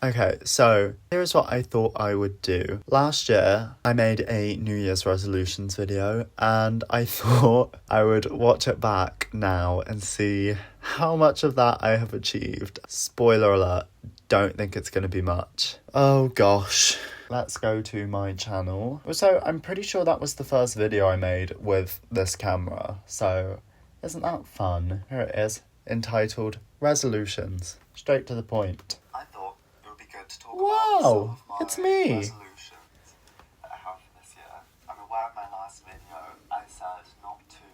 Okay, so here's what I thought I would do. Last year, I made a New Year's resolutions video, and I thought I would watch it back now and see how much of that I have achieved. Spoiler alert, don't think it's going to be much. Oh gosh. Let's go to my channel. Also, I'm pretty sure that was the first video I made with this camera, so isn't that fun? Here it is, entitled Resolutions. Straight to the point. I thought it would be good to talk Wow, about some of my it's me. resolutions that I have for this year. I'm aware of my last video, I said not to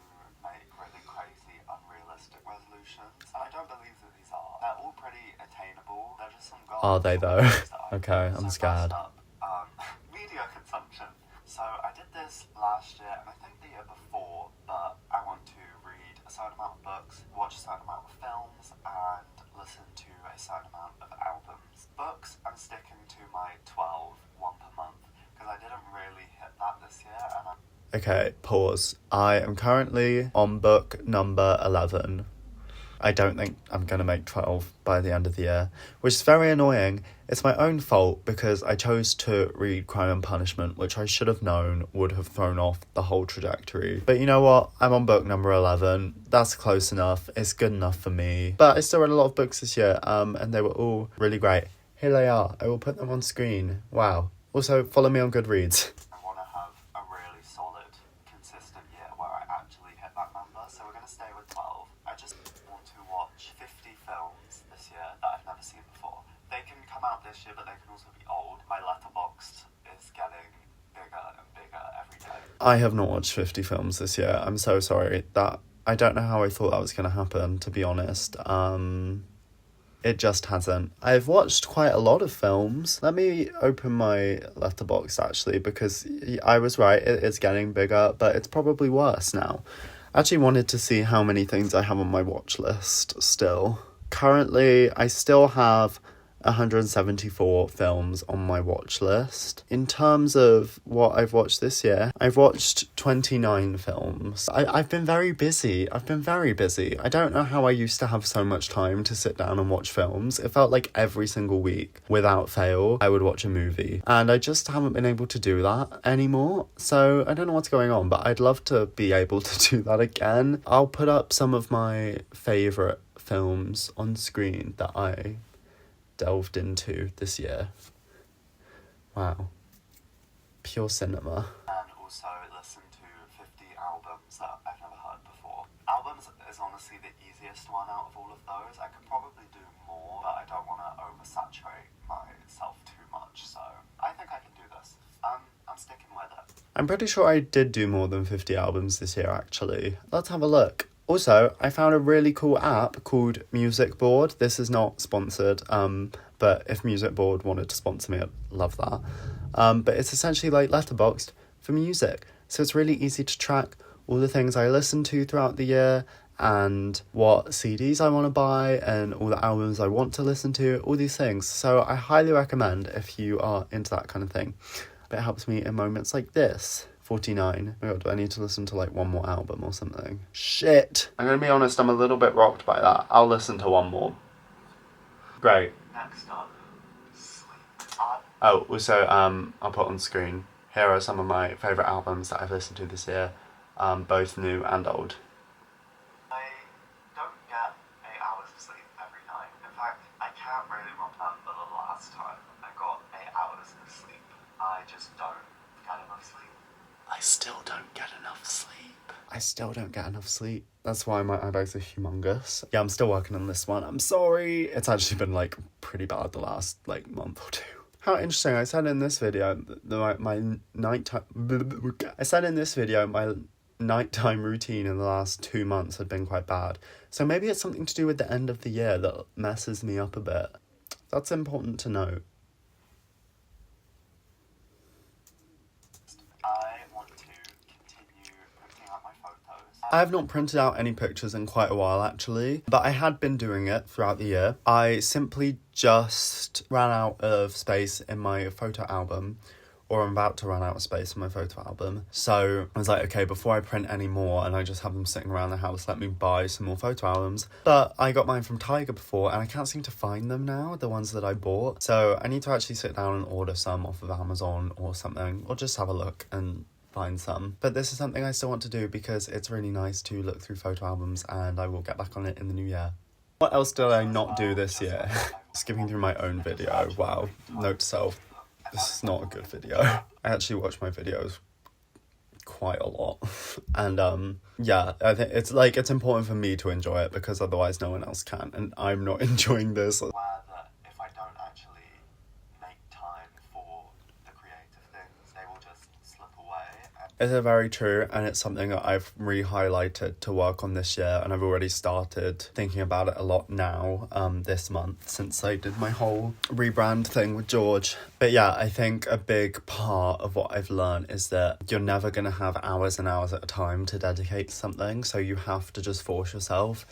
make really crazy, unrealistic resolutions, and I don't believe that these are. They're all pretty attainable. They're just some goals. Are they though? Okay, I'm So scared. first up, media consumption. So I did this last year, and I think the year before, but I want to read a certain amount of books, watch a certain amount of films, and listen to a certain amount of albums. Books, I'm sticking to my 12, one per month, because I didn't really hit that this year, and Okay, pause. I am currently on book number 11. I don't think I'm going to make 12 by the end of the year, which is very annoying. It's my own fault because I chose to read Crime and Punishment, which I should have known would have thrown off the whole trajectory. But you know what? I'm on book number 11. That's close enough. It's good enough for me. But I still read a lot of books this year, and they were all really great. Here they are. I will put them on screen. Wow. Also, follow me on Goodreads. I want to have a really solid, consistent year where I actually hit that number, so we're going to stay with 12. I just want to watch 50 films this year that I've never seen before. They can come out this year, but they can also be old. My letterboxd is getting bigger and bigger every day. I have not watched 50 films this year. I'm so sorry. I don't know how I thought that was going to happen, to be honest. It just hasn't. I've watched quite a lot of films. Let me open my letterboxd actually, because I was right, it's getting bigger, but it's probably worse now. I actually wanted to see how many things I have on my watch list still. Currently, I still have 174 films on my watch list. In terms of what I've watched this year, I've watched 29 films. I've been very busy. I don't know how I used to have so much time to sit down and watch films. It felt like every single week, without fail, I would watch a movie. And I just haven't been able to do that anymore. So I don't know what's going on, but I'd love to be able to do that again. I'll put up some of my favourite films on screen that I delved into this year. Wow. Pure cinema. And also listen to 50 albums that I've never heard before. Albums is honestly the easiest one out of all of those. I could probably do more, but I don't want to oversaturate myself too much, so I think I can do this. I'm sticking with it. I'm pretty sure I did do more than 50 albums this year, actually. Let's have a look. Also, I found a really cool app called Music Board. This is not sponsored, but if Music Board wanted to sponsor me, I'd love that. But it's essentially like Letterboxd for music. So it's really easy to track all the things I listen to throughout the year and what CDs I want to buy and all the albums I want to listen to, all these things. So I highly recommend if you are into that kind of thing. But it helps me in moments like this. 49. Oh god, do I need to listen to like one more album or something? Shit! I'm gonna be honest, I'm a little bit rocked by that. I'll listen to one more. Great. Next up, sleep. Oh, also, I'll put on screen. Here are some of my favourite albums that I've listened to this year, both new and old. I don't get 8 hours of sleep every night. In fact, I can't really remember the last time I got 8 hours of sleep. I just don't get enough sleep. I still don't get enough sleep. That's why my eye bags are humongous. Yeah, I'm still working on this one. I'm sorry. It's actually been like pretty bad the last like month or two. How interesting. I said in this video my nighttime routine in the last 2 months had been quite bad. So maybe it's something to do with the end of the year that messes me up a bit. That's important to note. I have not printed out any pictures in quite a while actually, but I had been doing it throughout the year. I simply just ran out of space in my photo album, or I'm about to run out of space in my photo album. So I was like, okay, before I print any more and I just have them sitting around the house, let me buy some more photo albums. But I got mine from Tiger before and I can't seem to find them now, the ones that I bought. So I need to actually sit down and order some off of Amazon or something, or just have a look and find some. But this is something I still want to do because it's really nice to look through photo albums, and I will get back on it in the new year. What else did I not do this year? Skipping through my own video. Wow. Note to self, this is not a good video. I actually watch my videos quite a lot. And yeah, I think it's important for me to enjoy it because otherwise no one else can, and I'm not enjoying this. Aware that if I don't actually make time for the creative things, they will just slip away. It's very true, and it's something that I've re-highlighted to work on this year, and I've already started thinking about it a lot now, this month, since I did my whole rebrand thing with George. But yeah, I think a big part of what I've learned is that you're never going to have hours and hours at a time to dedicate to something, so you have to just force yourself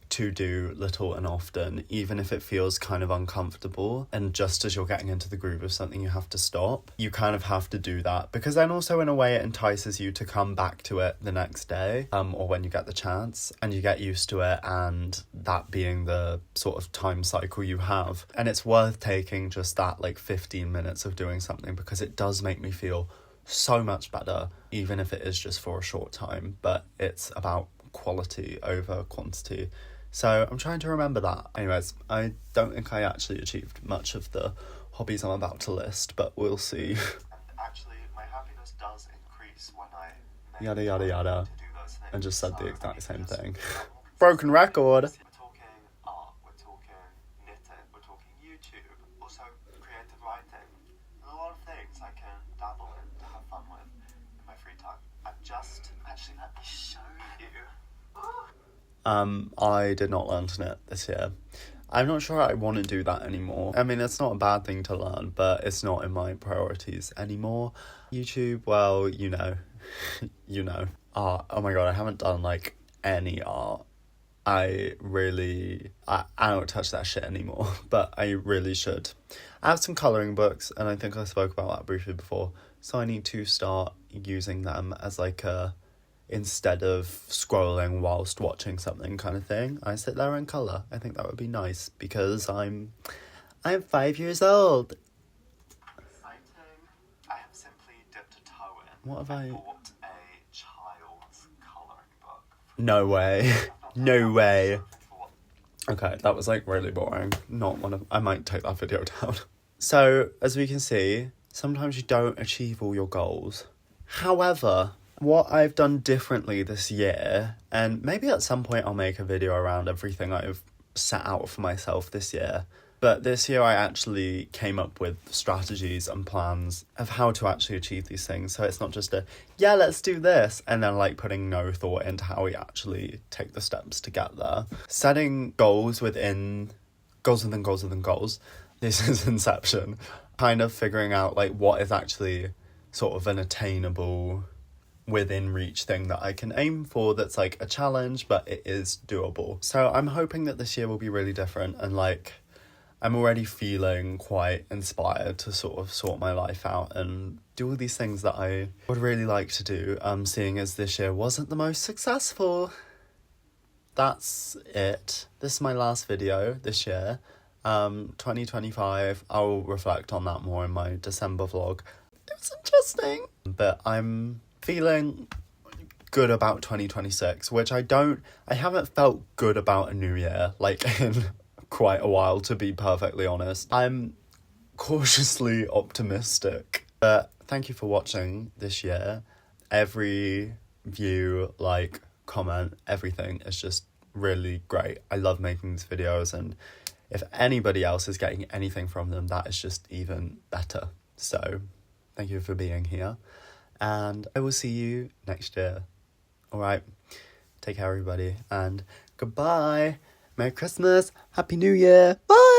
to do little and often, even if it feels kind of uncomfortable. And just as you're getting into the groove of something, you have to stop. You kind of have to do that, because then also in a way it entices you to come back to it the next day, or when you get the chance, and you get used to it, and that being the sort of time cycle you have. And it's worth taking just that 15 minutes of doing something, because it does make me feel so much better, even if it is just for a short time. But it's about quality over quantity. So I'm trying to remember that. Anyways, I don't think I actually achieved much of the hobbies I'm about to list, but we'll see. And actually, my happiness does increase when I make Yada yada yada. to do those things. And just said the So exact same just thing. become Broken record. We're talking art, we're talking knitting, we're talking YouTube, also creative writing. There's a lot of things I can dabble in to have fun with in my free time. Actually, let me show you. I did not learn to knit this year. I'm not sure I want to do that anymore. I mean, it's not a bad thing to learn, but it's not in my priorities anymore. YouTube, well, you know. Art, oh my god, I haven't done any art. I don't touch that shit anymore, but I really should. I have some colouring books, and I think I spoke about that briefly before, so I need to start using them as instead of scrolling whilst watching something kind of thing. I sit there and colour. I think that would be nice, because I'm 5 years old. Exciting. I have simply dipped a toe in. What have I bought a child's colouring book. No way. No way. Okay, that was really boring. Not one of... I might take that video down. So, as we can see, sometimes you don't achieve all your goals. However, what I've done differently this year, and maybe at some point I'll make a video around everything I've set out for myself this year, but this year I actually came up with strategies and plans of how to actually achieve these things. So it's not just yeah, let's do this, and then putting no thought into how we actually take the steps to get there. Setting goals within goals within goals within goals. This is Inception. Kind of figuring out what is actually sort of an attainable, within reach thing that I can aim for, that's a challenge, but it is doable. So I'm hoping that this year will be really different, and I'm already feeling quite inspired to sort of sort my life out and do all these things that I would really like to do, seeing as this year wasn't the most successful. That's it. This is my last video this year. 2025, I'll reflect on that more in my December vlog. It was interesting. But I'm feeling good about 2026, which I haven't felt good about a new year, in quite a while, to be perfectly honest. I'm cautiously optimistic. But thank you for watching this year. Every view, comment, everything is just really great. I love making these videos, and if anybody else is getting anything from them, that is just even better. So thank you for being here, and I will see you next year. All right, take care everybody, and goodbye. Merry Christmas, Happy New Year, bye.